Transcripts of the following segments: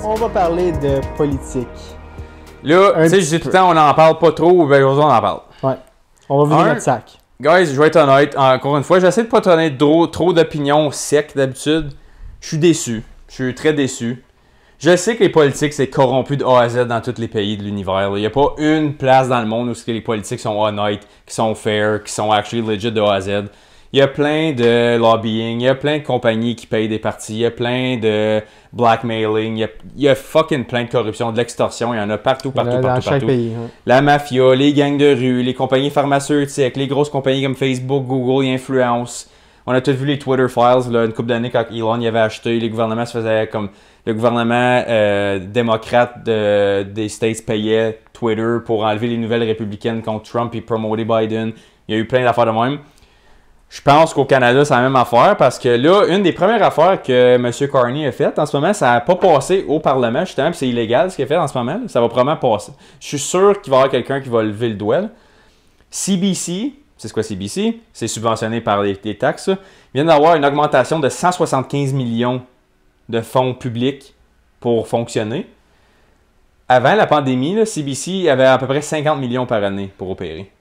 On va parler de politique. Là, tu sais, je dis tout le temps, on n'en parle pas trop, ben aujourd'hui, on en parle. Ouais. On va vider notre sac. Guys, je vais être honnête, encore une fois, j'essaie de pas donner trop d'opinions secs d'habitude. Je suis déçu. Je suis très déçu. Je sais que les politiques, c'est corrompu de A à Z dans tous les pays de l'univers. Il n'y a pas une place dans le monde où les politiques sont honnêtes, qui sont fair, qui sont actually legit de A à Z. Il y a plein de lobbying, il y a plein de compagnies qui payent des partis, il y a plein de blackmailing, il y a fucking plein de corruption, de l'extorsion, il y en a partout. Dans chaque pays. Hein. La mafia, les gangs de rue, les compagnies pharmaceutiques, les grosses compagnies comme Facebook, Google, Influence. On a tous vu les Twitter Files, là, une couple d'années quand Elon y avait acheté, les gouvernements se faisaient comme... Le gouvernement démocrate des States payait Twitter pour enlever les nouvelles républicaines contre Trump et promouvoir Biden. Il y a eu plein d'affaires de même. Je pense qu'au Canada, c'est la même affaire parce que là, une des premières affaires que M. Carney a faites en ce moment, ça n'a pas passé au Parlement, justement, puis c'est illégal ce qu'il a fait en ce moment. Là. Ça va probablement passer. Je suis sûr qu'il va y avoir quelqu'un qui va lever le doigt. Là. CBC, c'est quoi CBC? C'est subventionné par les taxes. Ils viennent d'avoir une augmentation de 175 millions de fonds publics pour fonctionner. Avant la pandémie, là, CBC avait à peu près 50 millions par année pour opérer.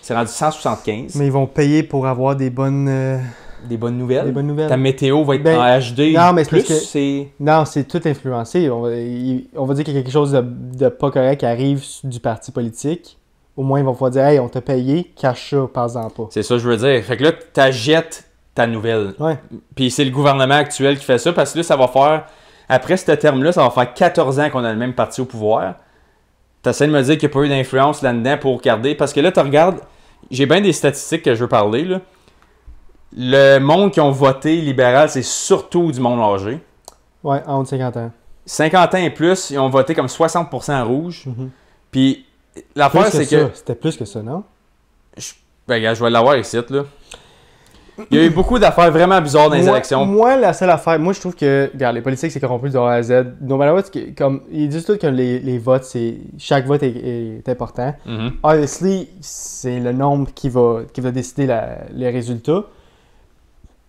C'est rendu 175. Mais ils vont payer pour avoir des bonnes nouvelles. Des bonnes nouvelles. Ta météo va être en HD. Non, mais c'est c'est tout influencé. On va dire qu'il y a quelque chose de pas correct qui arrive du parti politique. Au moins, ils vont pouvoir dire « Hey, on t'a payé, cache ça, parle-en pas. » C'est ça que je veux dire. Fait que là, t'achètes ta nouvelle. Ouais. Puis c'est le gouvernement actuel qui fait ça parce que là, ça va faire... Après ce terme-là, ça va faire 14 ans qu'on a le même parti au pouvoir. T'essaies de me dire qu'il n'y a pas eu d'influence là-dedans pour regarder. Parce que là, tu regardes... J'ai bien des statistiques que je veux parler, là. Le monde qui ont voté libéral, c'est surtout du monde âgé. Ouais, en haut de 50 ans. 50 ans et plus, ils ont voté comme 60% rouge. Mm-hmm. Puis l'affaire, c'est que... C'était plus que ça, non? Ben, regarde, je vais l'avoir ici, là. Il y a eu beaucoup d'affaires vraiment bizarres dans les élections. Moi, la seule affaire... Moi, je trouve que... Regarde, les politiques, c'est corrompu de A à Z. No matter what, comme, ils disent tous que les votes, c'est... Chaque vote est important. Mm-hmm. Obviously, c'est le nombre qui va décider les résultats.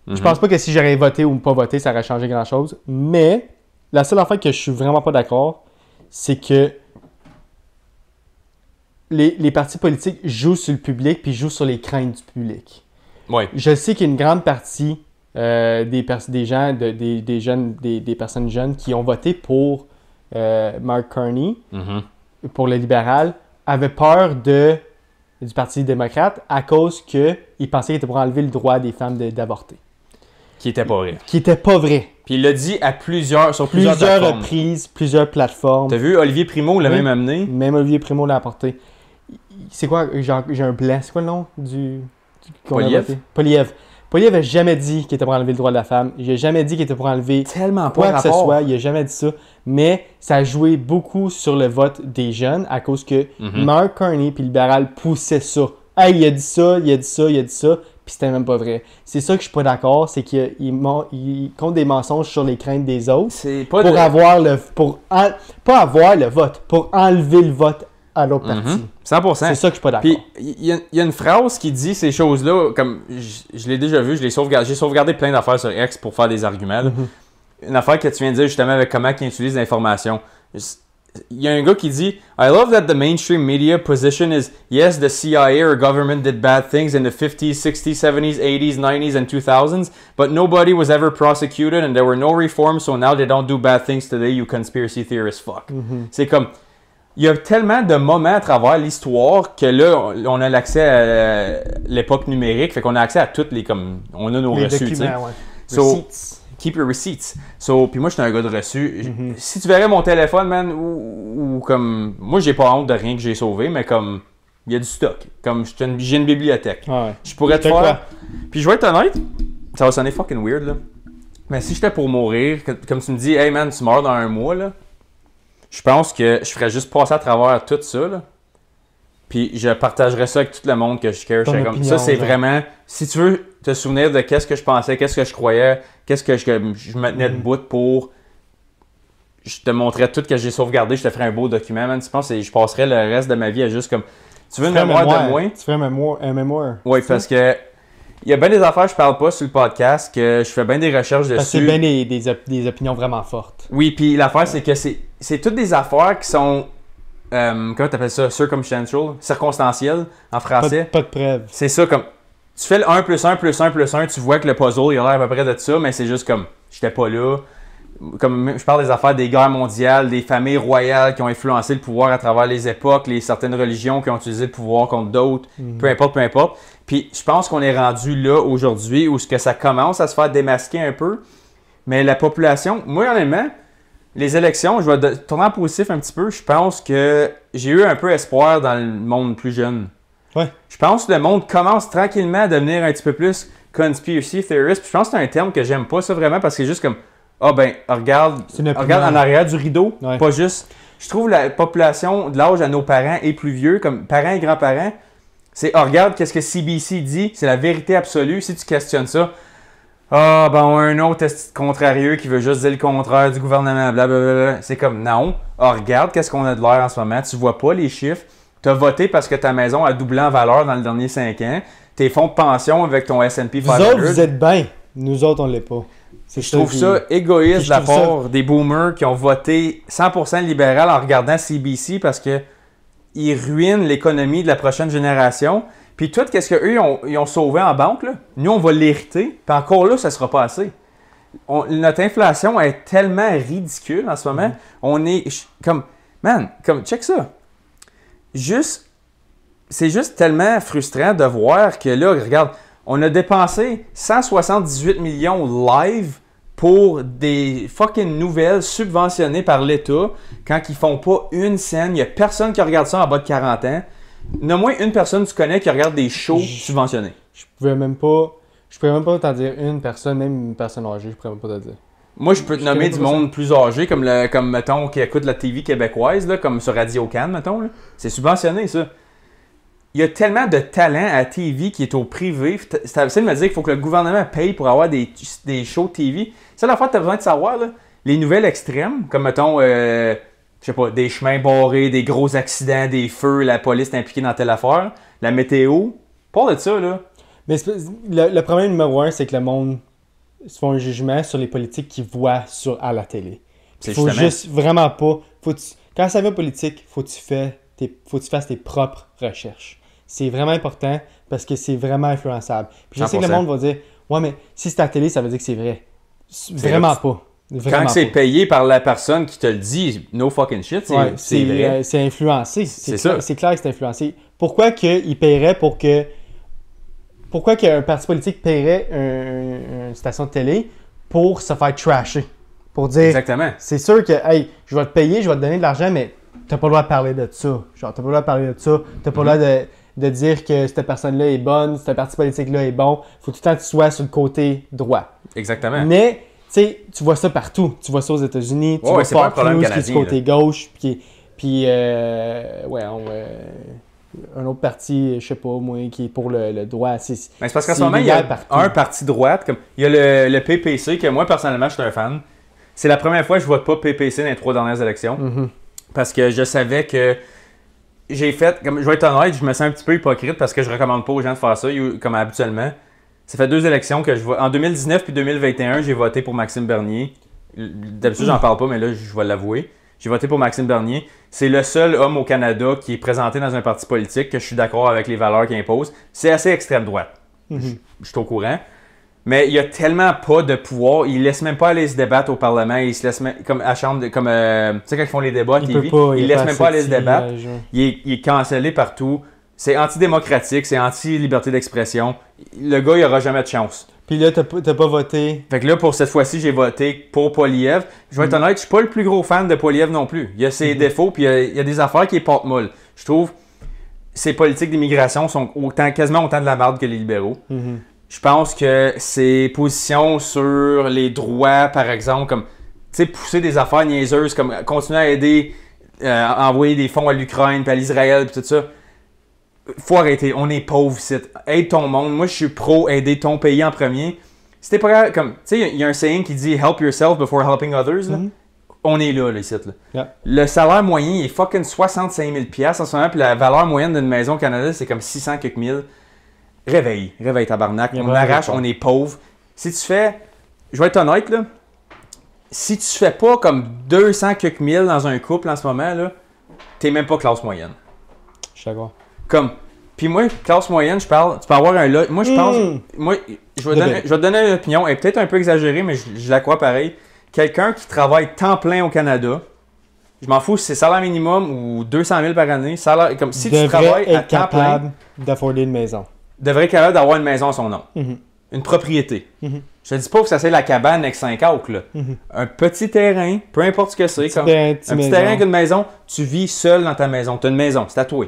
Je pense pas que si j'aurais voté ou pas voté, ça aurait changé grand-chose. Mais, la seule affaire que je suis vraiment pas d'accord, c'est que les partis politiques jouent sur le public puis jouent sur les craintes du public. Ouais. Je sais qu'il y a une grande partie des personnes jeunes qui ont voté pour Mark Carney, pour le libéral, avaient peur du Parti démocrate à cause qu'ils pensaient qu'il était pour enlever le droit des femmes d'avorter. Qui était pas vrai. Qui était pas vrai. Puis il l'a dit sur plusieurs reprises, plusieurs plateformes. T'as vu, Olivier Primo l'a même amené. Même Olivier Primo l'a apporté. C'est quoi, genre, j'ai un blanc. C'est quoi le nom du... Poilievre. Poilievre n'a jamais dit qu'il était pour enlever le droit de la femme. Il n'a jamais dit qu'il était pour enlever tellement quoi pas que ce soit. Il n'a jamais dit ça. Mais ça a joué beaucoup sur le vote des jeunes à cause que Mark Carney puis le libéral poussaient ça. Hey, il a dit ça, il a dit ça, il a dit ça. Puis c'était même pas vrai. C'est ça que je suis pas d'accord, c'est qu'il compte des mensonges sur les craintes des autres. C'est pas pour avoir le... pas avoir le vote, pour enlever le vote à l'autre parti. 100%. C'est ça que je suis pas d'accord. Puis il y a une phrase qui dit ces choses-là, comme je l'ai déjà vu, j'ai sauvegardé plein d'affaires sur X pour faire des arguments. Une affaire que tu viens de dire justement avec comment ils utilisent l'information. Il y a un gars qui dit « I love that the mainstream media position is yes, the CIA or government did bad things in the 50s, 60s, 70s, 80s, 90s and 2000s, but nobody was ever prosecuted and there were no reforms, so now they don't do bad things today, you conspiracy theorist fuck. C'est comme... Il y a tellement de moments à travers l'histoire que là, on a l'accès à l'époque numérique, fait qu'on a accès à toutes les... comme on a nos reçus, tu sais. Receipts. Keep your receipts. Puis moi, je suis un gars de reçus. Si tu verrais mon téléphone, man, ou comme... Moi, j'ai pas honte de rien que j'ai sauvé, mais comme... Il y a du stock. Comme j'ai une bibliothèque. Ouais. Je pourrais te faire... Puis je vais être honnête, ça va sonner fucking weird, là. Mais si j'étais pour mourir, comme tu me dis, « Hey, man, tu meurs dans un mois, là. » Je pense que je ferais juste passer à travers tout ça, là. Puis je partagerais ça avec tout le monde que je care. Comme ça, c'est vraiment... Si tu veux te souvenir de qu'est-ce que je pensais, qu'est-ce que je croyais, qu'est-ce que je me tenais debout pour... Je te montrais tout que j'ai sauvegardé, je te ferais un beau document, man. Tu penses que je passerais le reste de ma vie à juste comme... Tu veux une mémoire de moins? Tu ferais un mémoire. Oui, parce que il y a bien des affaires que je parle pas sur le podcast, que je fais bien des recherches dessus. Parce que c'est bien des opinions vraiment fortes. Oui, puis l'affaire, c'est que c'est toutes des affaires qui sont, comment t'appelles ça, circumstantial, circonstancielles en français. Pas de preuves. C'est ça, comme, tu fais le 1 plus 1 plus 1 plus 1, tu vois que le puzzle, il a l'air à peu près de ça, mais c'est juste comme, j'étais pas là. Comme je parle des affaires des guerres mondiales, des familles royales qui ont influencé le pouvoir à travers les époques, certaines religions qui ont utilisé le pouvoir contre d'autres, peu importe. Puis je pense qu'on est rendu là aujourd'hui où ça commence à se faire démasquer un peu. Mais la population, moi honnêtement, les élections, je vais tourner en positif un petit peu, je pense que j'ai eu un peu espoir dans le monde plus jeune. Ouais. Je pense que le monde commence tranquillement à devenir un petit peu plus conspiracy theorist. Puis je pense que c'est un terme que j'aime pas ça vraiment parce que c'est juste comme regarde en arrière du rideau, ouais. Pas juste. Je trouve la population de l'âge à nos parents et plus vieux, comme parents et grands-parents, c'est regarde qu'est-ce que CBC dit, c'est la vérité absolue. Si tu questionnes ça, un autre contrarieux qui veut juste dire le contraire du gouvernement, blablabla. C'est comme non. Regarde qu'est-ce qu'on a de l'air en ce moment, tu vois pas les chiffres. Tu as voté parce que ta maison a doublé en valeur dans les derniers 5 ans. Tes fonds de pension avec ton S&P 500. Vous autres, vous êtes bien. Nous autres, on l'est pas. Je trouve ça égoïste de la part des boomers qui ont voté 100% libéral en regardant CBC parce que ils ruinent l'économie de la prochaine génération. Puis tout, qu'est-ce qu'eux ils ont sauvé en banque, là? Nous, on va l'hériter. Puis encore là, ça sera pas assez. Notre inflation est tellement ridicule en ce moment. On est comme... check ça. C'est juste tellement frustrant de voir que là, regarde, on a dépensé 178 millions live pour des fucking nouvelles subventionnées par l'État quand ils font pas une scène. Il n'y a personne qui regarde ça en bas de 40 ans. Nomme-moi une personne que tu connais qui regarde des shows subventionnés. Je pourrais même pas t'en dire une personne, même une personne âgée, je pourrais même pas te dire. Moi, je peux te nommer du monde plus âgé, comme mettons, qui écoute la TV québécoise, là, comme sur Radio-Can, mettons. Là. C'est subventionné, ça. Il y a tellement de talent à TV qui est au privé. C'est difficile de me dire qu'il faut que le gouvernement paye pour avoir des shows TV. C'est l'affaire que tu as besoin de savoir. Là. Les nouvelles extrêmes, comme mettons, je sais pas, des chemins barrés, des gros accidents, des feux, la police est impliquée dans telle affaire, la météo. Parle de ça, là. Mais le problème numéro 1, c'est que le monde se fait un jugement sur les politiques qu'ils voient à la télé. Il faut juste vraiment pas... Quand ça va politique, faut que tu fasses tes propres recherches. C'est vraiment important parce que c'est vraiment influençable. Puis je sais que le monde va dire « Ouais, mais si c'est à la télé, ça veut dire que c'est vrai. » Vraiment pas. Vraiment quand c'est payé par la personne qui te le dit, no fucking shit, c'est vrai. C'est influencé. C'est ça. C'est clair que c'est influencé. Pourquoi qu'il paierait Pourquoi qu'un parti politique paierait une station de télé pour se faire trasher? Pour dire... Exactement. C'est sûr que, hey, je vais te payer, je vais te donner de l'argent, mais t'as pas le droit de parler de ça. Genre, t'as pas le droit de parler de ça. T'as pas le droit de dire que cette personne-là est bonne, ce parti politique-là est bon. Faut tout le temps que tu sois sur le côté droit. Exactement. Mais, tu sais, tu vois ça partout. Tu vois ça aux États-Unis. Tu vois Fox News qui est du côté gauche. Un autre parti, je sais pas, moi, qui est pour le droit. Mais c'est parce qu'en ce moment, il y a un parti droite. Comme, il y a le PPC, que moi, personnellement, je suis un fan. C'est la première fois que je vote pas PPC dans les 3 dernières élections. Mm-hmm. Parce que je savais que j'ai fait, comme je vais être honnête, je me sens un petit peu hypocrite parce que je recommande pas aux gens de faire ça, comme habituellement. Ça fait 2 élections que je vote. En 2019 puis 2021, j'ai voté pour Maxime Bernier. D'habitude, j'en parle pas, mais là, je vais l'avouer. J'ai voté pour Maxime Bernier. C'est le seul homme au Canada qui est présenté dans un parti politique que je suis d'accord avec les valeurs qu'il impose. C'est assez extrême droite. Mm-hmm. Je suis au courant. Mais il n'y a tellement pas de pouvoir. Il ne laisse même pas aller se débattre au Parlement. Il se laisse même, comme à chambre, tu sais, quand ils font les débats à TV, il ne laisse même pas aller se débattre. Il est cancellé partout. C'est antidémocratique, c'est anti-liberté d'expression. Le gars, il n'aura jamais de chance. Puis là, t'as pas voté. Fait que là, pour cette fois-ci, j'ai voté pour Poilievre. Je vais être honnête, je suis pas le plus gros fan de Poilievre non plus. Il y a ses défauts, puis il y a des affaires qui portent molle. Je trouve ses politiques d'immigration sont quasiment autant de la merde que les libéraux. Mm-hmm. Je pense que ses positions sur les droits, par exemple, comme pousser des affaires niaiseuses, comme continuer à aider, à envoyer des fonds à l'Ukraine, puis à l'Israël, puis tout ça. Faut arrêter, on est pauvres ici. Aide ton monde. Moi, je suis pro aider ton pays en premier. C'était pas comme, tu sais, il y a un saying qui dit help yourself before helping others. Là. Mm-hmm. On est là ici. Là. Yeah. Le salaire moyen est fucking 65 000 $ en ce moment, puis la valeur moyenne d'une maison au Canada, c'est comme 600 quelques mille. réveille tabarnak. Il y a On pas arrache, de on est pauvre. Si tu fais, je vais être honnête là, si tu fais pas comme 200 quelques mille dans un couple en ce moment là, t'es même pas classe moyenne. Je suis d'accord. Comme, puis moi, classe moyenne, je parle, tu peux avoir un lot. Moi, je pense, moi, je vais te donner une opinion, elle est peut-être un peu exagérée, mais je la crois pareil. Quelqu'un qui travaille temps plein au Canada, je m'en fous si c'est salaire minimum ou 200 000 par année, salaire, comme si tu travailles à temps plein, capable d'afforder une maison. devrait être capable d'avoir une maison à son nom. Une propriété. Je te dis pas que ça c'est la cabane avec 5 acres, là. Un petit terrain, peu importe ce que c'est, comme un petit terrain avec une maison, tu vis seul dans ta maison. Tu as une maison, c'est à toi.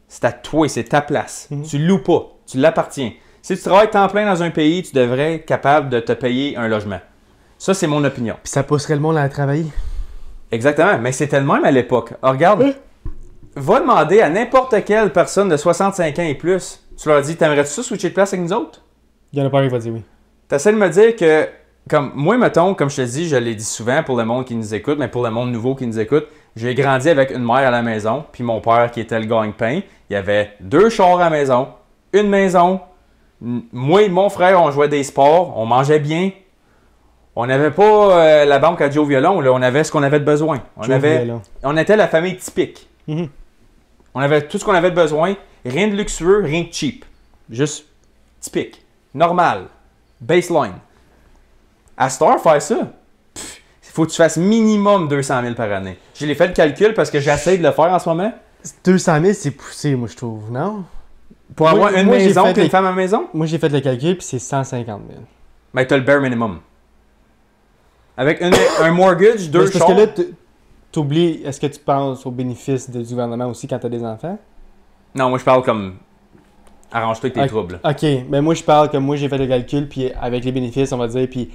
C'est à toi, c'est ta place. Tu loues pas, tu l'appartiens. Si tu travailles temps plein dans un pays, tu devrais être capable de te payer un logement. Ça, c'est mon opinion. Puis ça pousserait le monde à travailler. Exactement, mais c'était le même à l'époque. Alors, regarde, va demander à n'importe quelle personne de 65 ans et plus, tu leur dis, t'aimerais-tu ça switcher de place avec nous autres? Il y en a pas un qui va dire oui. T'essaies de me dire que, comme moi, mettons, comme je te dis, je l'ai dit souvent pour le monde qui nous écoute, mais pour le monde nouveau qui nous écoute, j'ai grandi avec une mère à la maison, puis mon père qui était le gagne-pain. Il y avait 2 chars à la maison, une maison. Moi et mon frère, on jouait des sports, on mangeait bien. On n'avait pas la banque à Joe Violon, là, on avait ce qu'on avait de besoin. On était la famille typique. On avait tout ce qu'on avait de besoin, rien de luxueux, rien de cheap. Juste typique, normal, baseline. À Star, faire ça, il faut que tu fasses minimum 200 000 par année. J'ai fait le calcul parce que j'essaie de le faire en ce moment. 200 000, c'est poussé, moi, je trouve, non? Pour avoir une maison et une femme à la maison? Moi, j'ai fait le calcul, puis c'est 150 000. Mais tu as le bare minimum. Avec un mortgage, 2 chars. Parce que là, t'oublies, est-ce que tu penses aux bénéfices du gouvernement aussi quand tu as des enfants? Non, moi, je parle comme arrange-toi avec tes troubles. OK, mais moi, je parle comme moi, j'ai fait le calcul, puis avec les bénéfices, on va dire, puis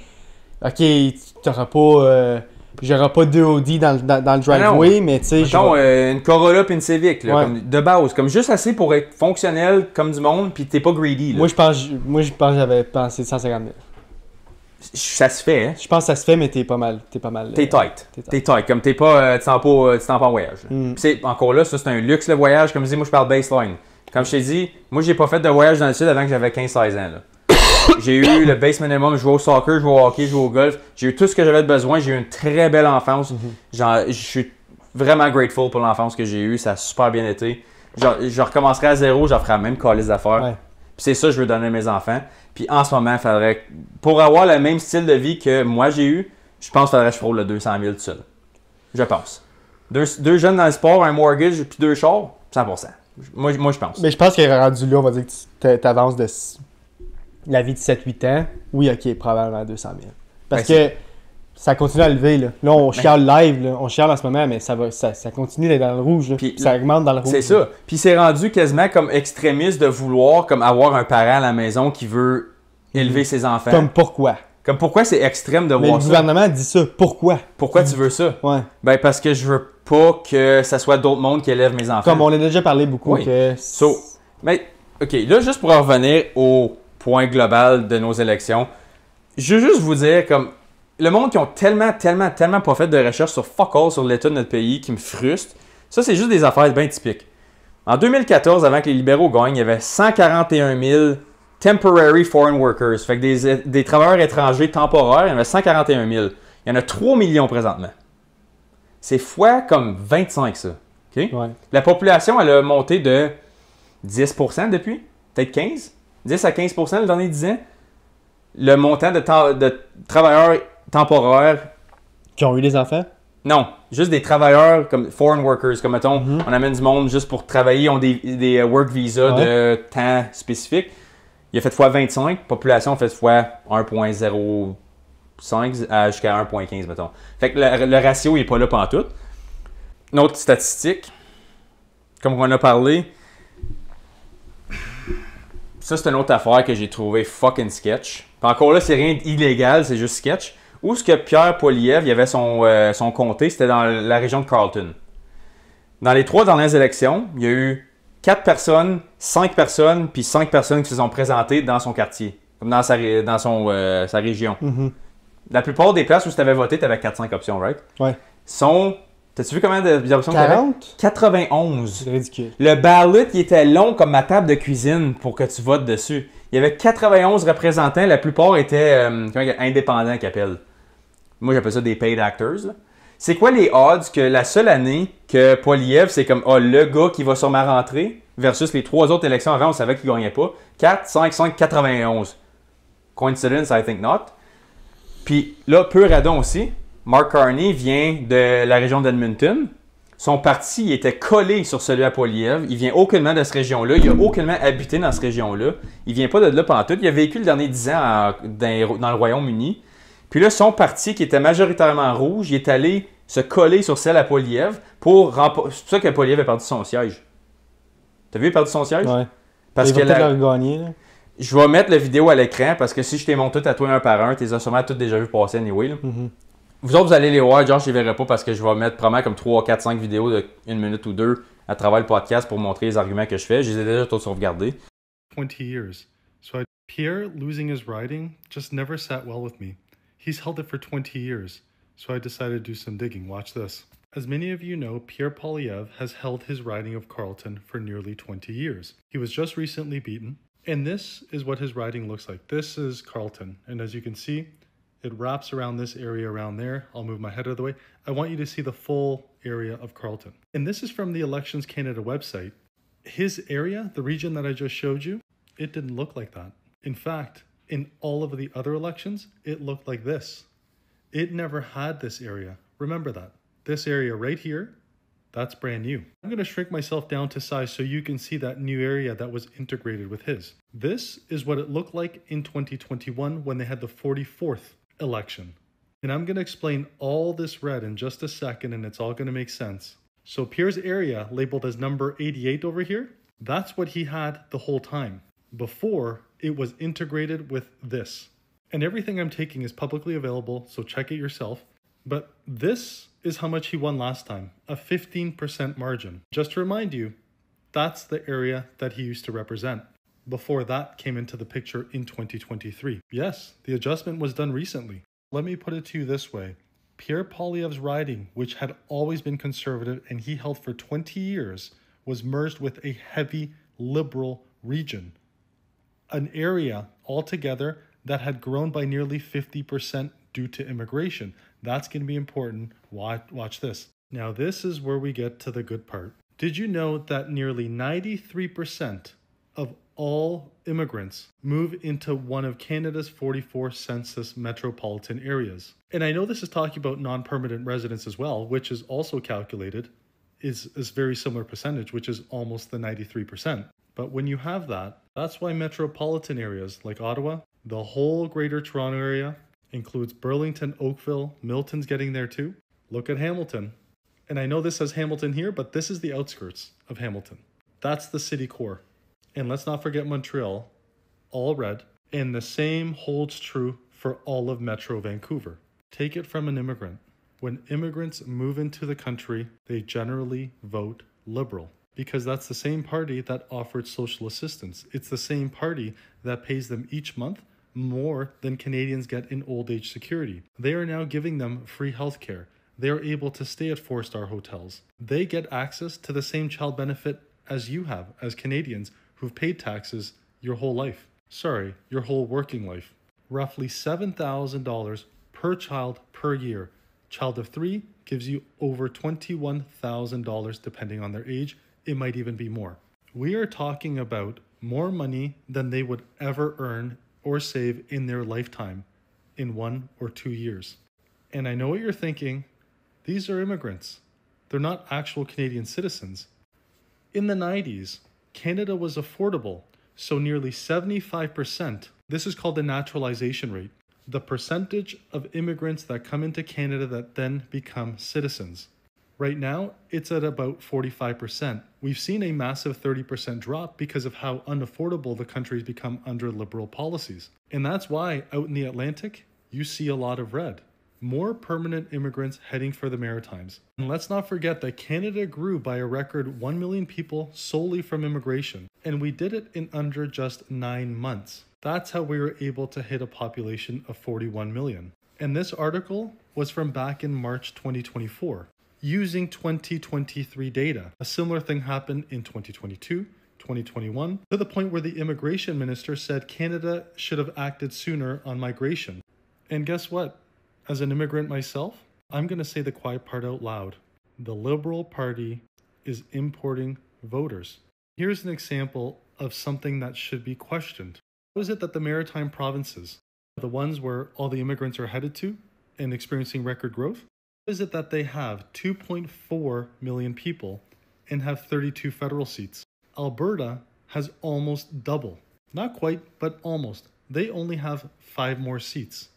OK, tu n'auras pas... j'aurai pas 2 Audi dans le driveway, mais tu sais... Mettons, une Corolla puis une Civic, là, comme de base. Comme juste assez pour être fonctionnel comme du monde, puis t'es pas greedy. Là. Moi, je pense que j'avais pensé 150 000. Ça se fait, hein? Je pense que ça se fait, mais t'es pas mal. T'es tight. T'es tight. Comme t'es pas... tu t'en pas en voyage. Puis encore là, ça, c'est un luxe, le voyage. Comme je dis, moi, je parle baseline. Comme je t'ai dit, moi, j'ai pas fait de voyage dans le sud avant que j'avais 15-16 ans, là. J'ai eu le base minimum, je jouais au soccer, je jouais au hockey, je jouais au golf. J'ai eu tout ce que j'avais de besoin. J'ai eu une très belle enfance. Je suis vraiment grateful pour l'enfance que j'ai eue. Ça a super bien été. Je recommencerai à zéro, j'en ferai la même calice d'affaires. Ouais. Puis c'est ça que je veux donner à mes enfants. Puis en ce moment, il faudrait... Pour avoir le même style de vie que moi j'ai eu, je pense qu'il faudrait que je frôle le 200 000 tout seul. Je pense. Deux jeunes dans le sport, un mortgage, puis 2 chars, 100%. Moi, je pense. Mais je pense qu'il est rendu là, on va dire que tu avances de la vie de 7-8 ans. Oui, OK, probablement 200 000. Parce que ça continue à lever. Là on chiale live, là. On chiale en ce moment, mais ça continue d'être dans le rouge. Puis ça augmente dans le rouge. C'est ça. Puis c'est rendu quasiment comme extrémiste de vouloir comme avoir un parent à la maison qui veut élever ses enfants. Comme pourquoi? Comme pourquoi c'est extrême de voir ça? Mais le gouvernement dit ça. Pourquoi? Pourquoi tu veux ça? Ouais. Ben parce que je veux pas que ça soit d'autres mondes qui élèvent mes enfants. Comme on a déjà parlé beaucoup. Oui. Mais, OK, là, juste pour en revenir au point global de nos élections, je veux juste vous dire, comme, le monde qui ont tellement pas fait de recherche sur fuck all sur l'état de notre pays qui me frustre, ça, c'est juste des affaires bien typiques. En 2014, avant que les libéraux gagnent, il y avait 141 000 temporary foreign workers, fait que des travailleurs étrangers temporaires, il y en avait 141 000. Il y en a 3 millions présentement. C'est fois comme 25, ça. Okay? Ouais. La population, elle a monté de 10% depuis, peut-être 15%. 10 à 15% le dernier 10 ans. Le montant de travailleurs temporaires. Qui ont eu des enfants? Non, juste des travailleurs comme foreign workers, comme mettons, on amène du monde juste pour travailler, ils ont des work visa de temps spécifique. Il a fait fois 25, population a fait fois 1.05 jusqu'à 1.15, mettons. Fait que le ratio n'est pas là pantoute. Une autre statistique, comme on a parlé, ça c'est une autre affaire que j'ai trouvé fucking sketch. Puis encore là, c'est rien d'illégal, c'est juste sketch. Où est-ce que Pierre Poilievre, il avait son comté, c'était dans la région de Carleton. Dans les 3 dernières élections, il y a eu 4 personnes, 5 personnes, puis 5 personnes qui se sont présentées dans son quartier, comme dans sa région. La plupart des places où tu avais voté, tu avais 4-5 options, right? Ouais. Tu T'as-tu vu combien d'options 40? 91. C'est ridicule. Le ballot, il était long comme ma table de cuisine pour que tu votes dessus. Il y avait 91 représentants, la plupart étaient indépendants qu'ils appellent. Moi, j'appelle ça des paid actors. Là. C'est quoi les odds que la seule année que Poilievre, c'est comme le gars qui va sûrement rentrer, versus les 3 autres élections avant, on savait qu'il ne gagnait pas. 4, 5, 5, 91. Coincidence, I think not. Puis là, peu radon aussi. Mark Carney vient de la région d'Edmonton. Son parti était collé sur celui à Poilievre. Il vient aucunement de cette région-là. Il n'a aucunement habité dans cette région-là. Il vient pas de là pantoute. Il a vécu le dernier 10 ans dans le Royaume-Uni. Puis là, son parti, qui était majoritairement rouge, il est allé se coller sur celle à Poilievre pour remporter. C'est pour ça que Poilievre a perdu son siège. T'as vu, il a perdu son siège? Ouais. Parce il va peut-être le regagner, là. Je vais mettre la vidéo à l'écran parce que si je t'ai monté à toi un par un, tu les as sûrement toutes déjà vu passer anyway. Là. Vous autres, vous allez les voir. Josh, je les verrai pas parce que je vais mettre probablement comme 3, 4, 5 vidéos de 1 minute ou 2 à travers le podcast pour montrer les arguments que je fais. Je les ai déjà tous sauvegardés. 20 years. Pierre losing his riding just never sat well with me. He's held it for 20 years. So I decided to do some digging. Watch this. As many of you know, Pierre Poilievre has held his riding of Carleton for nearly 20 years. He was just recently beaten. And this is what his riding looks like. This is Carleton. And as you can see, it wraps around this area around there. I'll move my head out of the way. I want you to see the full area of Carleton. And this is from the Elections Canada website. His area, the region that I just showed you, it didn't look like that. In fact, in all of the other elections, it looked like this. It never had this area. Remember that. This area right here, that's brand new. I'm going to shrink myself down to size so you can see that new area that was integrated with his. This is what it looked like in 2021 when they had the 44th election. And I'm going to explain all this red in just a second and it's all going to make sense. So Pierre's area labeled as number 88 over here, that's what he had the whole time before it was integrated with this. And everything I'm taking is publicly available, so check it yourself. But this is how much he won last time, a 15% margin. Just to remind you, that's the area that he used to represent before that came into the picture in 2023. Yes, the adjustment was done recently. Let me put it to you this way. Pierre Poilievre's riding, which had always been conservative and he held for 20 years, was merged with a heavy liberal region. An area altogether that had grown by nearly 50% due to immigration. That's going to be important. Watch this. Now, this is where we get to the good part. Did you know that nearly 93% of all immigrants move into one of Canada's 44 census metropolitan areas? And I know this is talking about non-permanent residents as well, which is also calculated is very similar percentage, which is almost the 93%. But when you have that, that's why metropolitan areas like Ottawa, the whole Greater Toronto area, includes Burlington, Oakville, Milton's getting there too. Look at Hamilton. And I know this says Hamilton here, but this is the outskirts of Hamilton. That's the city core. And let's not forget Montreal, all red. And the same holds true for all of Metro Vancouver. Take it from an immigrant. When immigrants move into the country, they generally vote Liberal because that's the same party that offered social assistance. It's the same party that pays them each month more than Canadians get in old age security. They are now giving them free health care. They are able to stay at 4-star hotels. They get access to the same child benefit as you have as Canadians who've paid taxes your whole life. Sorry, your whole working life. Roughly $7,000 per child per year. Child of 3 gives you over $21,000 depending on their age. It might even be more. We are talking about more money than they would ever earn or save in their lifetime in 1 or 2 years. And I know what you're thinking. These are immigrants. They're not actual Canadian citizens. In the 90s, Canada was affordable, so nearly 75%. This is called the naturalization rate. The percentage of immigrants that come into Canada that then become citizens. Right now, it's at about 45%. We've seen a massive 30% drop because of how unaffordable the country's become under Liberal policies. And that's why out in the Atlantic, you see a lot of red. More permanent immigrants heading for the Maritimes. And let's not forget that Canada grew by a record 1 million people solely from immigration. And we did it in under just 9 months. That's how we were able to hit a population of 41 million. And this article was from back in March 2024. using 2023 data. A similar thing happened in 2022, 2021, to the point where the immigration minister said Canada should have acted sooner on migration. And guess what? As an immigrant myself, I'm going to say the quiet part out loud. The Liberal Party is importing voters. Here's an example of something that should be questioned. How is it that the maritime provinces, the ones where all the immigrants are headed to and experiencing record growth, how is it that they have 2.4 million people and have 32 federal seats? Alberta has almost double. Not quite, but almost. They only have 5 more seats.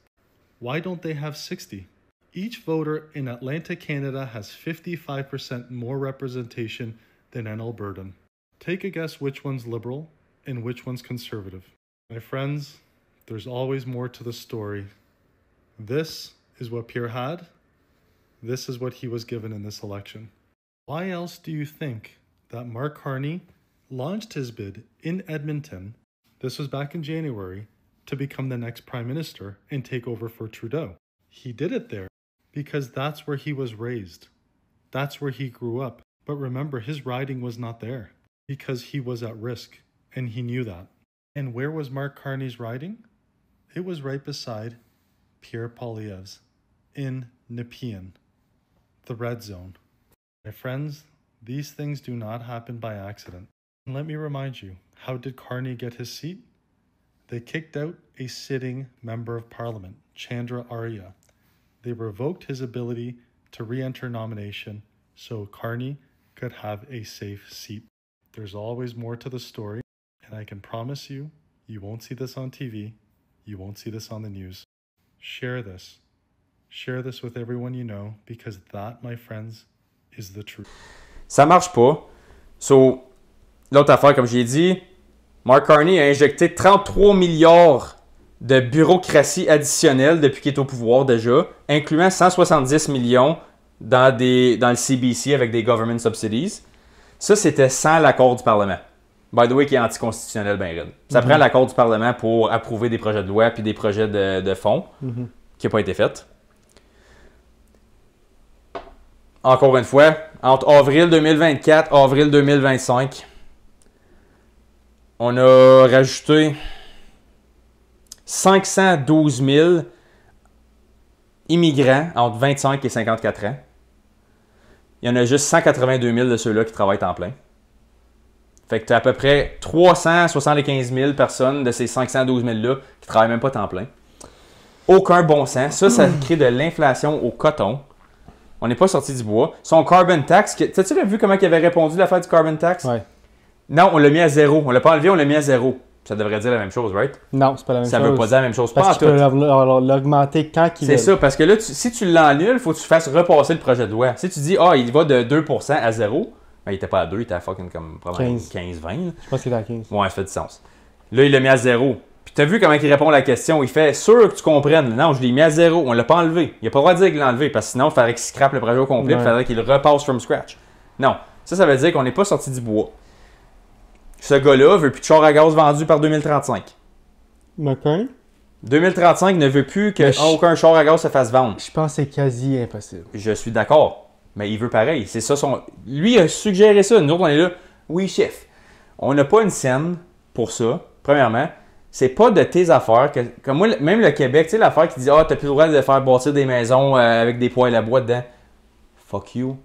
Why don't they have 60? Each voter in Atlantic Canada has 55% more representation than an Albertan. Take a guess which one's liberal and which one's conservative. My friends, there's always more to the story. This is what Pierre had. This is what he was given in this election. Why else do you think that Mark Carney launched his bid in Edmonton, this was back in January, to become the next prime minister and take over for Trudeau? He did it there because that's where he was raised. That's where he grew up. But remember, his riding was not there because he was at risk and he knew that. And where was Mark Carney's riding? It was right beside Pierre Poilievre's in Nepean, the red zone. My friends, these things do not happen by accident. And let me remind you, how did Carney get his seat? They kicked out a sitting member of parliament, Chandra Arya. They revoked his ability to re-enter nomination so Carney could have a safe seat. There's always more to the story, and I can promise you, you won't see this on TV, you won't see this on the news. Share this. Share this with everyone you know, because that, my friends, is the truth. Ça marche pas. So, l'autre affaire, comme j'ai dit, Mark Carney a injecté 33 milliards de bureaucratie additionnelle depuis qu'il est au pouvoir déjà, incluant 170 millions dans le CBC avec des government subsidies. Ça, c'était sans l'accord du Parlement. By the way, qui est anticonstitutionnel, ben raide. Ça prend l'accord du Parlement pour approuver des projets de loi puis des projets de fonds qui n'ont pas été faits. Encore une fois, entre avril 2024 et avril 2025, on a rajouté 512 000 immigrants entre 25 et 54 ans. Il y en a juste 182 000 de ceux-là qui travaillent en plein. Fait que tu as à peu près 375 000 personnes de ces 512 000-là qui ne travaillent même pas temps plein. Aucun bon sens. Ça crée de l'inflation au coton. On n'est pas sorti du bois. Son carbon tax, t'as-tu vu comment il avait répondu l'affaire du carbon tax? Ouais. Non, on l'a mis à 0. On l'a pas enlevé, on l'a mis à 0. Ça devrait dire la même chose, right? Non, c'est pas la même chose. Ça veut pas dire la même chose. Parce que tu peux l'augmenter quand il veut. C'est ça, parce que là, si tu l'annules, il faut que tu fasses repasser le projet de loi. Si tu dis, il va de 2% à 0, ben, il était pas à 2, il était à fucking comme 15-20. Je pense qu'il était à 15. Ouais, ça fait du sens. Là, il l'a mis à 0. Puis t'as vu comment il répond à la question? Il fait, sûr que tu comprennes. Non, je l'ai mis à 0. On l'a pas enlevé. Il a pas le droit de dire qu'il l'a enlevé, parce que sinon, il faudrait qu'il scrape le projet au complet, il faudrait qu'il repasse from scratch. Non. Ça veut dire qu'on n'est pas sorti du bois. Ce gars-là veut plus de char à gaz vendu par 2035. McCartney? 2035 ne veut plus qu'aucun char à gaz se fasse vendre. Je pense que c'est quasi impossible. Je suis d'accord. Mais il veut pareil. C'est ça Lui a suggéré ça. Nous autres, on est là. Oui, chef. On n'a pas une scène pour ça. Premièrement, c'est pas de tes affaires. Comme moi, même le Québec, tu sais, l'affaire qui dit t'as plus le droit de faire bâtir des maisons avec des poêles à bois dedans. Fuck you.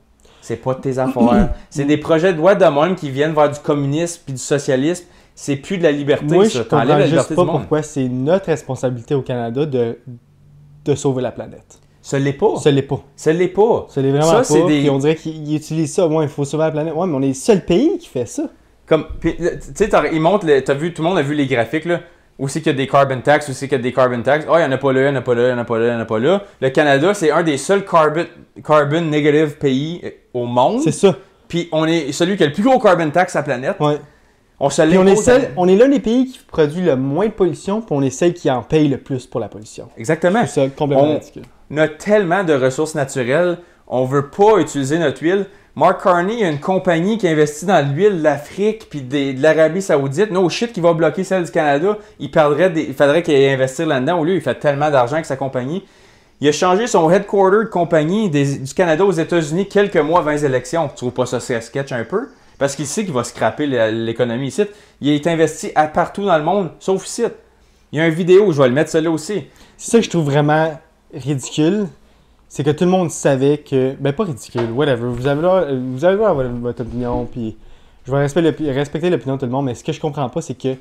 C'est pas de tes affaires. C'est des projets de loi de même qui viennent vers du communisme puis du socialisme. C'est plus de la liberté. Moi, ça. je comprends juste pas pourquoi c'est notre responsabilité au Canada de sauver la planète. Ce l'est pas. Ce l'est pas. Ce l'est pas. Ce l'est vraiment pas. Puis on dirait qu'ils utilisent ça. Ouais, il faut sauver la planète. Ouais, mais on est le seul pays qui fait ça. Tu sais, ils montrent, t'as vu, tout le monde a vu les graphiques, là. Où c'est qu'il y a des carbon tax, où c'est qu'il y a des carbon tax. Il n'y en a pas là, il n'y en a pas là, il n'y en a pas là, il n'y en a pas là. Le Canada, c'est un des seuls carbon negative pays au monde. C'est ça. Puis on est celui qui a le plus gros carbon tax sur la planète. Ouais. On est l'un des pays qui produit le moins de pollution, puis on est celle qui en paye le plus pour la pollution. Exactement. C'est ça, complètement ridicule. On a tellement de ressources naturelles, on ne veut pas utiliser notre huile. Mark Carney a une compagnie qui investit dans l'huile de l'Afrique puis de l'Arabie Saoudite. No shit qui va bloquer celle du Canada. Il faudrait qu'il investir là-dedans. Au lieu, il fait tellement d'argent avec sa compagnie. Il a changé son headquarter de compagnie du Canada aux États-Unis quelques mois avant les élections. Tu trouves pas ça sketch un peu? Parce qu'il sait qu'il va scraper l'économie ici. Il est investi partout dans le monde, sauf ici. Il y a une vidéo, je vais le mettre celle-là aussi. C'est ça que je trouve vraiment ridicule. C'est que tout le monde savait que... Ben pas ridicule, whatever. Vous avez le droit à votre opinion, puis je vais respecter l'opinion de tout le monde, mais ce que je comprends pas, c'est que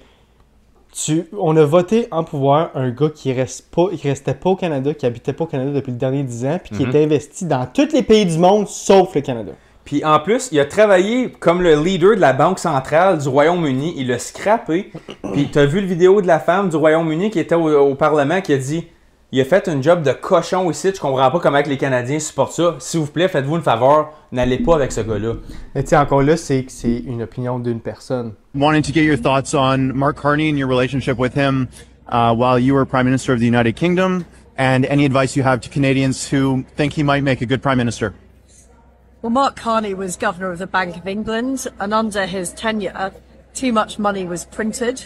on a voté en pouvoir un gars qui restait pas au Canada, qui habitait pas au Canada depuis le dernier 10 ans, puis qui était investi dans tous les pays du monde, sauf le Canada. Puis en plus, il a travaillé comme le leader de la Banque centrale du Royaume-Uni. Il l'a scrappé. Puis tu as vu le vidéo de la femme du Royaume-Uni qui était au Parlement qui a dit « Il a fait un job de cochon ici. Je comprends pas comment les Canadiens supportent ça. S'il vous plaît, faites-vous une faveur. N'allez pas avec ce gars-là. » Mais tu sais, encore là, c'est une opinion d'une personne. Wanting to get your thoughts on Mark Carney and your relationship with him while you were Prime Minister of the United Kingdom, and any advice you have to Canadians who think he might make a good Prime Minister. Well, Mark Carney was Governor of the Bank of England, and under his tenure, too much money was printed,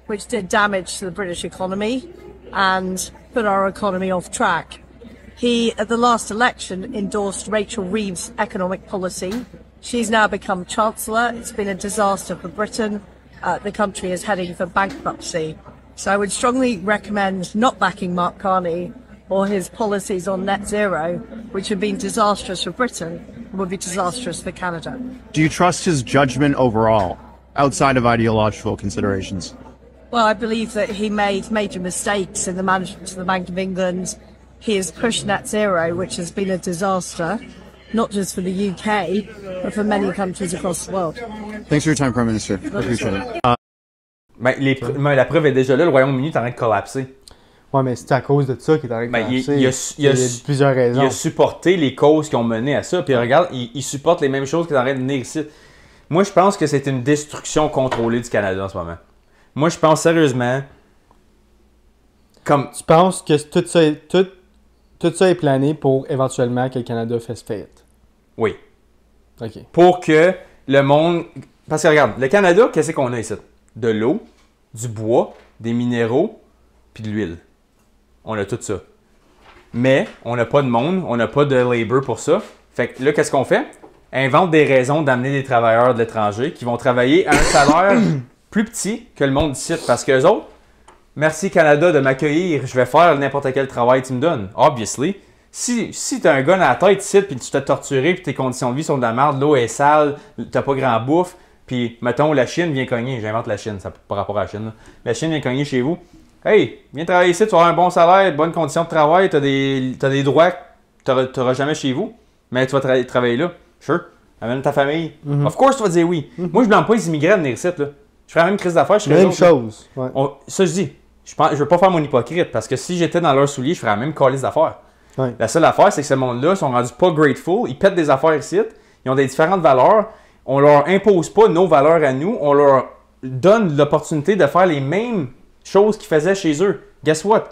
which did damage to the British economy and put our economy off track. He, at the last election, endorsed Rachel Reeves' economic policy. She's now become Chancellor. It's been a disaster for Britain. The country is heading for bankruptcy. So I would strongly recommend not backing Mark Carney or his policies on net zero, which have been disastrous for Britain and would be disastrous for Canada. Do you trust his judgment overall, outside of ideological considerations? Well, I believe that he made major mistakes in the management of the Bank of England. He has pushed net zero, which has been a disaster, not just for the UK, but for many countries across the world. Thanks for your time, Prime Minister. I appreciate it. Mais la preuve est déjà là, le Royaume-Uni est en train de collapser. Ouais, mais c'est à cause de ça qu'il est en train de collapser. Il y a plusieurs raisons. Il a supporté les causes qui ont mené à ça. Puis regarde, il supporte les mêmes choses qui sont en train de venir ici. Moi, je pense que c'est une destruction contrôlée du Canada en ce moment. Moi, je pense sérieusement... Tu penses que tout ça est plané pour éventuellement que le Canada fasse faillite? Oui. OK. Pour que le monde... Parce que regarde, le Canada, qu'est-ce qu'on a ici? De l'eau, du bois, des minéraux, puis de l'huile. On a tout ça. Mais on n'a pas de monde, on n'a pas de labor pour ça. Fait que là, qu'est-ce qu'on fait? Invente des raisons d'amener des travailleurs de l'étranger qui vont travailler à un salaire plus petit que le monde d'ici. Parce qu'eux autres, merci Canada de m'accueillir, je vais faire n'importe quel travail que tu me donnes. Obviously. Si tu as un gun à la tête ici, puis tu t'es torturé, puis tes conditions de vie sont de la merde, l'eau est sale, t'as pas grand bouffe, puis mettons la Chine vient cogner, j'invente la Chine, ça par rapport à la Chine. Là. La Chine vient cogner chez vous. Hey, viens travailler ici, tu vas avoir un bon salaire, de bonnes conditions de travail, t'as des droits que t'auras jamais chez vous, mais tu vas travailler là. Sure. Amène ta famille. Of course, tu vas dire oui. Moi, je blâme pas les immigrants de venir ici. Là. Je ferais la même crise d'affaires chez les autres. Même chose. Ouais. Ça, je dis. Je veux pas faire mon hypocrite parce que si j'étais dans leurs souliers, je ferais la même calice d'affaires. Ouais. La seule affaire, c'est que ce monde-là sont rendus pas grateful. Ils pètent des affaires ici. Ils ont des différentes valeurs. On leur impose pas nos valeurs à nous. On leur donne l'opportunité de faire les mêmes choses qu'ils faisaient chez eux. Guess what?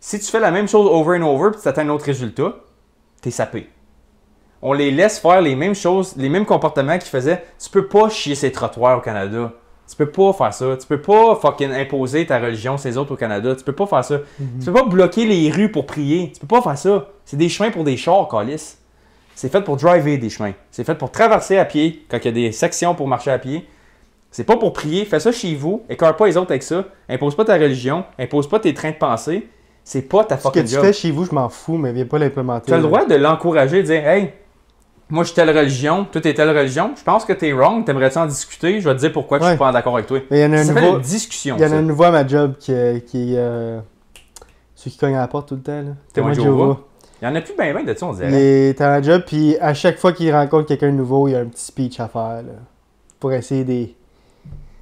Si tu fais la même chose over and over et tu atteins un autre résultat, t'es sapé. On les laisse faire les mêmes choses, les mêmes comportements qu'ils faisaient. Tu peux pas chier ces trottoirs au Canada. Tu peux pas faire ça. Tu peux pas fucking imposer ta religion ces autres au Canada. Tu peux pas faire ça. Tu peux pas bloquer les rues pour prier. Tu peux pas faire ça. C'est des chemins pour des chars, calice. C'est fait pour driver des chemins. C'est fait pour traverser à pied quand il y a des sections pour marcher à pied. C'est pas pour prier. Fais ça chez vous. Écarte pas les autres avec ça. Impose pas ta religion. Impose pas tes trains de pensée. C'est pas ta fucking job. Ce que tu fais chez vous, je m'en fous, mais viens pas l'implémenter. Tu as le droit de l'encourager, de dire « Hey, moi, je suis telle religion, toi, t'es telle religion. Je pense que t'es wrong. T'aimerais-tu en discuter? Je vais te dire pourquoi je suis pas d'accord avec toi. » Mais il y en a ça s'appelle une discussion. Il y en a un nouveau à ma job qui est celui qui cogne à la porte tout le temps. Là. Témoin de Jéhovah. Il y en a plus bien de ça, on dirait. Il est à ma job, puis à chaque fois qu'il rencontre quelqu'un de nouveau, il y a un petit speech à faire là, pour essayer des...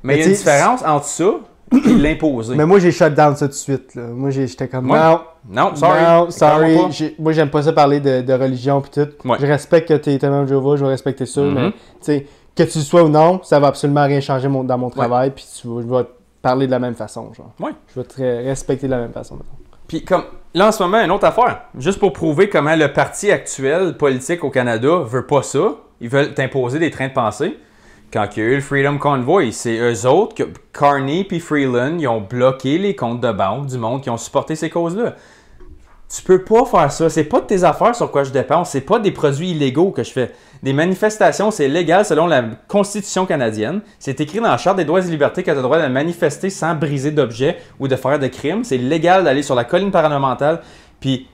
Mais il y a une différence entre ça et l'imposer. Mais moi, j'ai shut down ça tout de suite. Là. Moi, j'étais comme non, sorry. Non, sorry. Moi, j'aime pas ça parler de religion pis tout. Ouais. Je respecte que t'es témoin de Jéhovah, je vais respecter ça, mais tu sais, que tu le sois ou non, ça va absolument rien changer dans mon travail, puis je vais te parler de la même façon, genre. Ouais. Je vais te respecter de la même façon. Puis comme là en ce moment, une autre affaire, juste pour prouver comment le parti actuel politique au Canada veut pas ça, ils veulent t'imposer des trains de pensée. Quand il y a eu le Freedom Convoy, c'est eux autres, Carney puis Freeland, ils ont bloqué les comptes de banque du monde qui ont supporté ces causes-là. Tu peux pas faire ça. C'est pas de tes affaires sur quoi je dépense. C'est pas des produits illégaux que je fais. Des manifestations, c'est légal selon la Constitution canadienne. C'est écrit dans la Charte des droits et libertés que tu as le droit de manifester sans briser d'objets ou de faire de crimes. C'est légal d'aller sur la colline parlementaire puis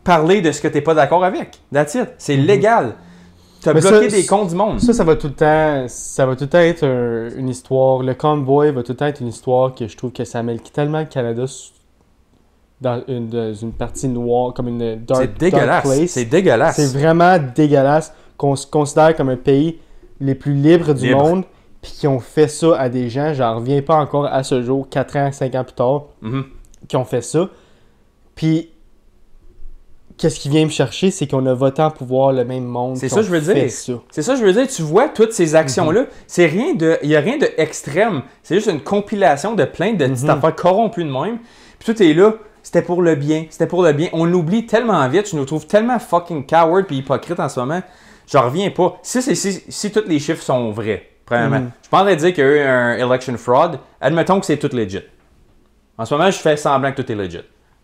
parler de ce que tu n'es pas d'accord avec. That's it. C'est légal. Tu as bloqué des comptes du monde. Ça va tout le temps être une histoire. Le convoy va tout le temps être une histoire que je trouve que ça mêle tellement le Canada dans une partie noire, comme une dark place. C'est dégueulasse. C'est vraiment dégueulasse qu'on se considère comme un pays les plus libres du monde, puis qui ont fait ça à des gens, j'en reviens pas encore à ce jour, 4 ans, 5 ans plus tard, qui ont fait ça. Puis, qu'est-ce qui vient me chercher, c'est qu'on a voté en pouvoir le même monde. C'est ça, je veux dire. C'est ça, je veux dire. Tu vois, toutes ces actions-là, il n'y a rien d'extrême. C'est juste une compilation de plein de petites affaires corrompues de même. Puis tout est là. C'était pour le bien. On l'oublie tellement vite. Je nous trouve tellement fucking coward et hypocrite en ce moment. J'en reviens pas. Si tous les chiffres sont vrais, premièrement. Je suis pas en train de dire qu'il y a eu un election fraud. Admettons que c'est tout legit. En ce moment, je fais semblant que tout est legit.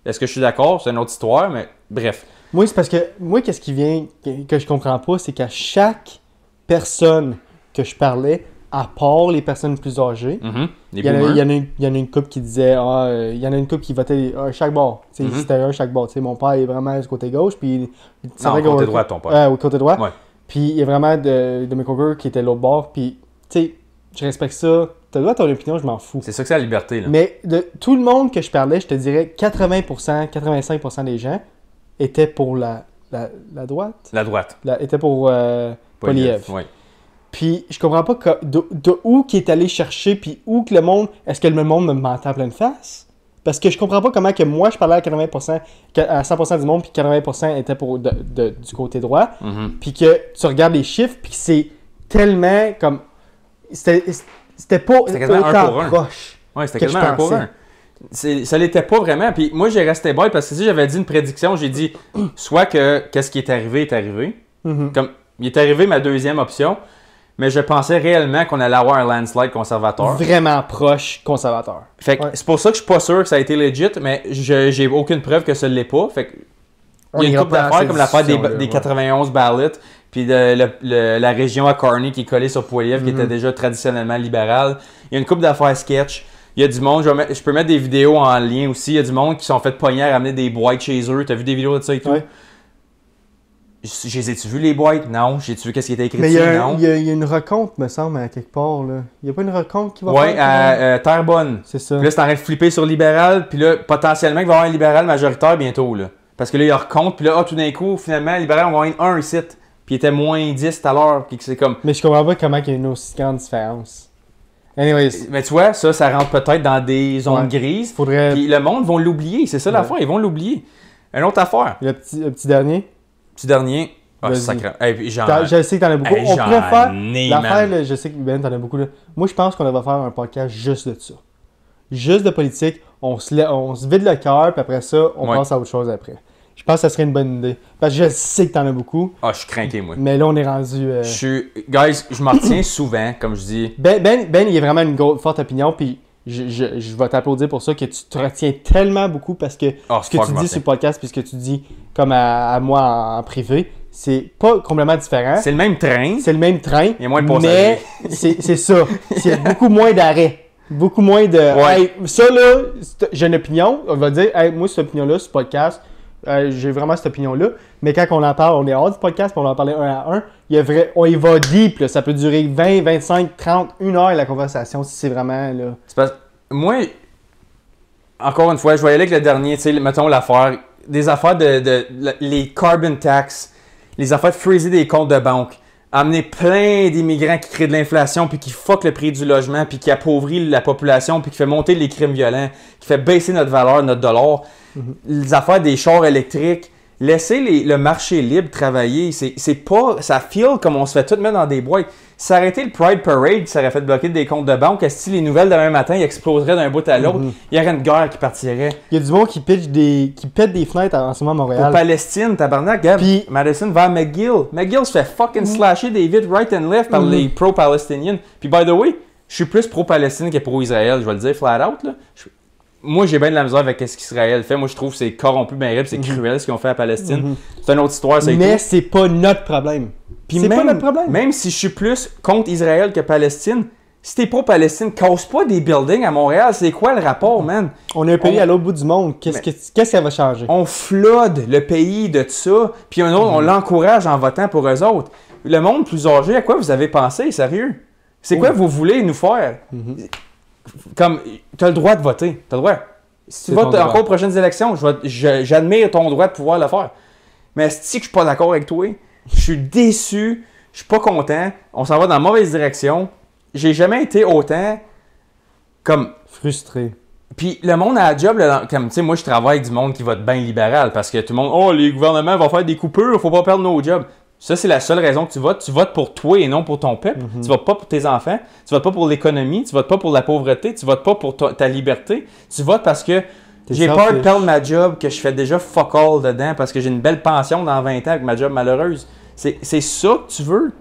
Est-ce que je suis d'accord? C'est une autre histoire, mais bref. Moi, c'est parce que, qu'est-ce qui vient, que je comprends pas, c'est qu'à chaque personne que je parlais, à part les personnes plus âgées, il y en a une couple qui disait, il y en a une couple qui votait chaque bord. C'était un chaque bord. Mon père est vraiment du côté gauche, puis... Non, côté droit, ton père. Oui, côté droit. Ouais. Puis il y a vraiment de mes coworkers qui étaient l'autre bord, puis, tu sais, je respecte ça. Tu as le droit à ton opinion, je m'en fous. C'est ça que c'est la liberté, là. Mais de tout le monde que je parlais, je te dirais 80%, 85% des gens étaient pour la droite. La droite. Étaient pour Poilievre. Oui. Puis je comprends pas de où qui est allé chercher, puis où que le monde... Est-ce que le monde me mentait en pleine face? Parce que je comprends pas comment que moi, je parlais à 80%, à 100% du monde, puis 80% étaient pour du côté droit. Puis que tu regardes les chiffres, puis c'est tellement comme... C'était pas autant proche. Oui, c'était quasiment un pour un. Ça l'était pas vraiment. Puis moi, j'ai resté bête parce que si j'avais dit une prédiction, j'ai dit soit que qu'est-ce qui est arrivé est arrivé. Comme il est arrivé ma deuxième option, mais je pensais réellement qu'on allait avoir un landslide conservateur. Vraiment proche conservateur. Fait que c'est pour ça que je suis pas sûr que ça a été legit, mais j'ai aucune preuve que ça l'est pas. Fait que il y a une couple d'affaires comme l'affaire des 91 ballots. Puis la région à Carney qui est collée sur Poilievre, qui était déjà traditionnellement libérale. Il y a une couple d'affaires sketch. Il y a du monde, je peux mettre des vidéos en lien aussi. Il y a du monde qui sont fait pogner à ramener des boîtes chez eux. T'as vu des vidéos de ça et tout? Ouais. J'ai-tu vu les boîtes? Non. J'ai-tu vu qu'est-ce qui était écrit dessus? Non. Il y a une recompte, me semble, à quelque part. Là. Il n'y a pas une recompte qui va faire? Oui, à Terrebonne. C'est ça. Puis là, c'est en train de flipper sur libéral. Puis là, potentiellement, il va y avoir un libéral majoritaire bientôt. Là. Parce que là, il y a recompte. Puis là, tout d'un coup, finalement, les libéraux vont avoir un ici. Puis il était moins 10 tout à l'heure. Puis c'est comme... Mais je comprends pas comment il y a une aussi grande différence. Anyways. Mais tu vois, ça rentre peut-être dans des zones grises. Puis le monde va l'oublier. C'est ça l'affaire. Ils vont l'oublier. Une autre affaire. Le petit dernier. Petit dernier. Ah, sacré. Hey, je sais que t'en as beaucoup. On pourrait faire l'affaire, je sais que Ben, t'en as beaucoup. Là. Moi, je pense qu'on devrait faire un podcast juste de ça. Juste de politique. On se vide le cœur, puis après ça, on passe à autre chose après. Je pense que ça serait une bonne idée. Parce que je sais que t'en as beaucoup. Ah, je suis craqué, moi. Mais là, on est rendu... Guys, je m'en retiens souvent, comme je dis. Ben, il y a vraiment une forte opinion, puis je vais t'applaudir pour ça, que tu te retiens tellement beaucoup, parce que ce que tu dis sur le podcast, puis ce que tu dis comme à moi en privé, c'est pas complètement différent. C'est le même train. Il y a moins de passagers. Mais c'est ça. C'est beaucoup moins d'arrêts. Beaucoup moins de... Ouais. Hey, ça, là, j'ai une opinion. On va dire, hey, moi, cette opinion-là, ce podcast... j'ai vraiment cette opinion-là. Mais quand on en parle, on est hors du podcast, puis on en parler un à un. On y va deep, là. Ça peut durer 20, 25, 30, 1 heure la conversation si c'est vraiment là. C'est parce moi, encore une fois, je vais y aller avec le dernier, tu sais, mettons des affaires les carbon tax, les affaires de freezer des comptes de banque, amener plein d'immigrants qui créent de l'inflation, puis qui fuck le prix du logement, puis qui appauvrit la population, puis qui fait monter les crimes violents, qui fait baisser notre valeur, notre dollar. Les affaires des chars électriques, laisser le marché libre travailler, c'est pas, ça feel comme on se fait tout mettre dans des boîtes. Si ça aurait été le Pride Parade, ça aurait fait bloquer des comptes de banque, si les nouvelles demain matin ils exploseraient d'un bout à l'autre, il y aurait une guerre qui partirait. Il y a du monde qui pète des fenêtres en ce moment à Montréal. Pour Palestine, tabarnak, Gab. Puis Madison va à McGill. McGill se fait fucking slasher des vitres right and left par les pro-palestiniens. Puis by the way, je suis plus pro-Palestine que pro-Israël, je vais le dire flat out là. moi, j'ai bien de la misère avec ce qu'Israël fait. Moi, je trouve que c'est corrompu, ben c'est cruel ce qu'ils ont fait à Palestine. C'est une autre histoire, c'est Mais c'est pas notre problème. Puis c'est même, pas notre problème. Même si je suis plus contre Israël que Palestine, si t'es pro Palestine, cause pas des buildings à Montréal. C'est quoi le rapport, man? On est un pays à l'autre bout du monde. Qu'est-ce qu'elle va changer? On flood le pays de ça, puis un autre, on l'encourage en votant pour eux autres. Le monde plus âgé, à quoi vous avez pensé, sérieux? C'est quoi vous voulez nous faire? Comme, t'as le droit de voter, t'as le droit. Si tu votes encore aux prochaines élections, j'admire ton droit de pouvoir le faire. Mais si je suis pas d'accord avec toi, je suis déçu, je suis pas content, on s'en va dans la mauvaise direction. J'ai jamais été autant comme frustré. Puis le monde à la job, comme tu sais, moi je travaille avec du monde qui vote bien libéral parce que tout le monde, oh, les gouvernements vont faire des coupures, faut pas perdre nos jobs. Ça, c'est la seule raison que tu votes. Tu votes pour toi et non pour ton peuple. Tu votes pas pour tes enfants. Tu votes pas pour l'économie. Tu votes pas pour la pauvreté. Tu votes pas pour ta liberté. Tu votes parce que j'ai peur de perdre ma job, que je fais déjà fuck all dedans parce que j'ai une belle pension dans 20 ans avec ma job malheureuse. C'est ça que tu veux.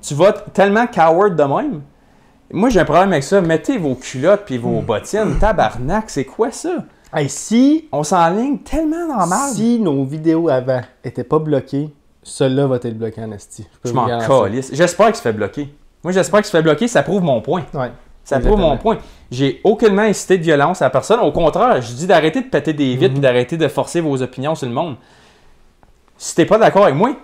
Tu votes tellement coward de même. Moi, j'ai un problème avec ça. Mettez vos culottes puis vos bottines. Tabarnak, c'est quoi ça? Hey, si on s'enligne tellement dans la merde. Si nos vidéos avant étaient pas bloquées, celui-là va être bloqué en esti. Je m'en calisse. J'espère qu'il se fait bloquer. Moi, j'espère qu'il se fait bloquer. Ça prouve mon point. Ouais, ça prouve mon point. J'ai aucunement incité de violence à la personne. Au contraire, je dis d'arrêter de péter des vitres et d'arrêter de forcer vos opinions sur le monde. Si t'es pas d'accord avec moi,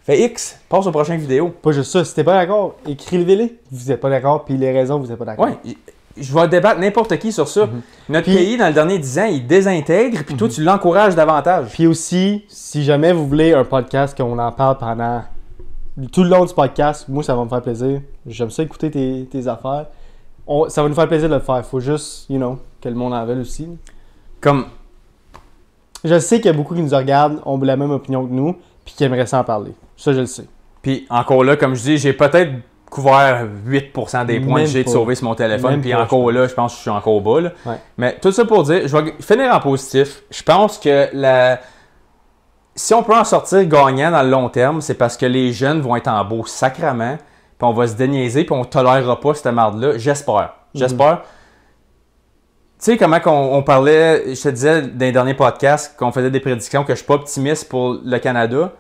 fais X. Passe aux prochaines vidéos. Pas juste ça. Si t'es pas d'accord, écrivez-les. Vous êtes pas d'accord, puis les raisons, vous êtes pas d'accord. Ouais. Je vais débattre n'importe qui sur ça. Notre pays, dans le dernier 10 ans, il désintègre, puis toi, tu l'encourages davantage. Puis aussi, si jamais vous voulez un podcast qu'on en parle pendant tout le long du podcast, moi, ça va me faire plaisir. J'aime ça écouter tes affaires. Ça va nous faire plaisir de le faire. Faut juste, que le monde en veuille aussi. Comme... Je sais qu'il y a beaucoup qui nous regardent, ont la même opinion que nous, puis qui aimeraient s'en parler. Ça, je le sais. Puis encore là, comme je dis, j'ai peut-être couvert 8% des points que j'ai de sauver sur mon téléphone. Puis encore là, je pense que je suis encore bas. Là. Ouais. Mais tout ça pour dire, je vais finir en positif. Je pense que si on peut en sortir gagnant dans le long terme, c'est parce que les jeunes vont être en beau sacrament. Puis on va se déniaiser, puis on ne tolérera pas cette merde-là. J'espère. J'espère. Tu sais comment on parlait, je te disais dans les derniers podcasts, qu'on faisait des prédictions, que je ne suis pas optimiste pour le Canada.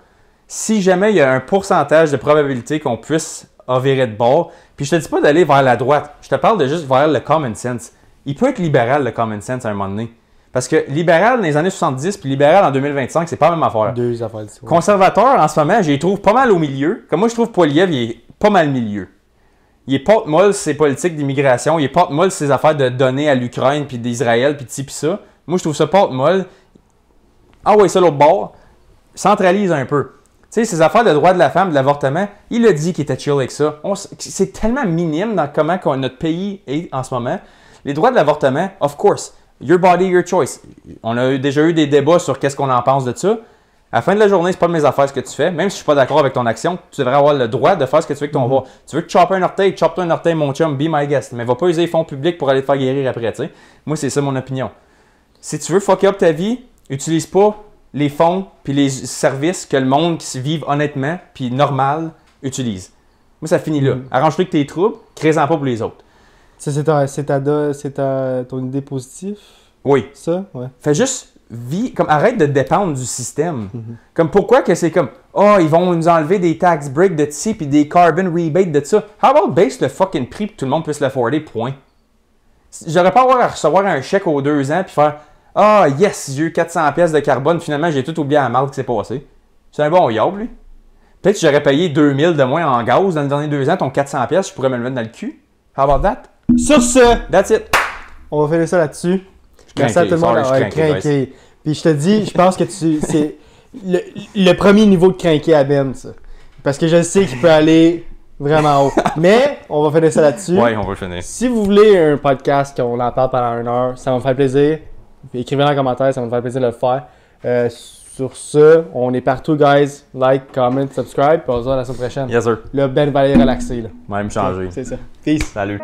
Si jamais il y a un pourcentage de probabilité qu'on puisse virer de bord, puis je te dis pas d'aller vers la droite, je te parle de juste vers le common sense. Il peut être libéral, le common sense, à un moment donné. Parce que libéral dans les années 70 puis libéral en 2025, c'est pas la même affaire. Deux affaires différentes. Conservateur, en ce moment, je les trouve pas mal au milieu. Comme moi, je trouve Poilievre, il est pas mal milieu. Il est pas molle ses politiques d'immigration, il est pas molle ses affaires de donner à l'Ukraine puis d'Israël puis de ci puis ça. Moi, je trouve ça pas molle. Ah ouais, ça l'autre bord, centralise un peu. Tu sais, ces affaires de droit de la femme, de l'avortement, il a dit qu'il était chill avec ça. C'est tellement minime dans comment notre pays est en ce moment. Les droits de l'avortement, of course, your body, your choice. On a déjà eu des débats sur qu'est-ce qu'on en pense de ça. À la fin de la journée, c'est pas de mes affaires ce que tu fais. Même si je suis pas d'accord avec ton action, tu devrais avoir le droit de faire ce que tu veux avec ton voix. Tu veux te chopper un orteil, chope-toi un orteil, mon chum, be my guest. Mais va pas user les fonds publics pour aller te faire guérir après, tu sais. Moi, c'est ça mon opinion. Si tu veux fuck up ta vie, utilise pas les fonds puis les services que le monde qui se vive honnêtement puis normal utilise. Moi, ça finit là. Arrange-toi avec tes troubles, crée-en pas pour les autres. Ça, c'est ton idée positive? Oui. Ça? Ouais. Fais juste arrête de dépendre du système. Comme pourquoi que c'est comme ils vont nous enlever des tax breaks de ci puis des carbon rebates de ça. How about base le fucking prix pour que tout le monde puisse l'afforder, point. J'aurais pas à recevoir un chèque aux 2 ans puis faire yes, j'ai eu 400 pièces de carbone, finalement j'ai tout oublié à la marque qui s'est passé. C'est un bon yob, lui. Peut-être que j'aurais payé 2000 de moins en gaz dans les derniers 2 ans, ton 400 pièces, je pourrais me le mettre dans le cul. How about that? Sur ce, that's it. On va faire ça là-dessus. Merci à tout le monde d'avoir craqué. Puis je te dis, je pense que c'est le premier niveau de craquer à Ben, ça. Parce que je sais qu'il peut aller vraiment haut. Mais on va faire ça là-dessus. Ouais, on va finir. Si vous voulez un podcast qu'on en parle pendant 1 heure, ça va me faire plaisir. Écrivez dans les commentaires, ça va me faire plaisir de le faire. Sur ce, on est partout, guys. Like, comment, subscribe. Puis on se voit la semaine prochaine. Yes, sir. Là, Ben va aller relaxer. Là. Même changer. C'est ça. Peace. Salut.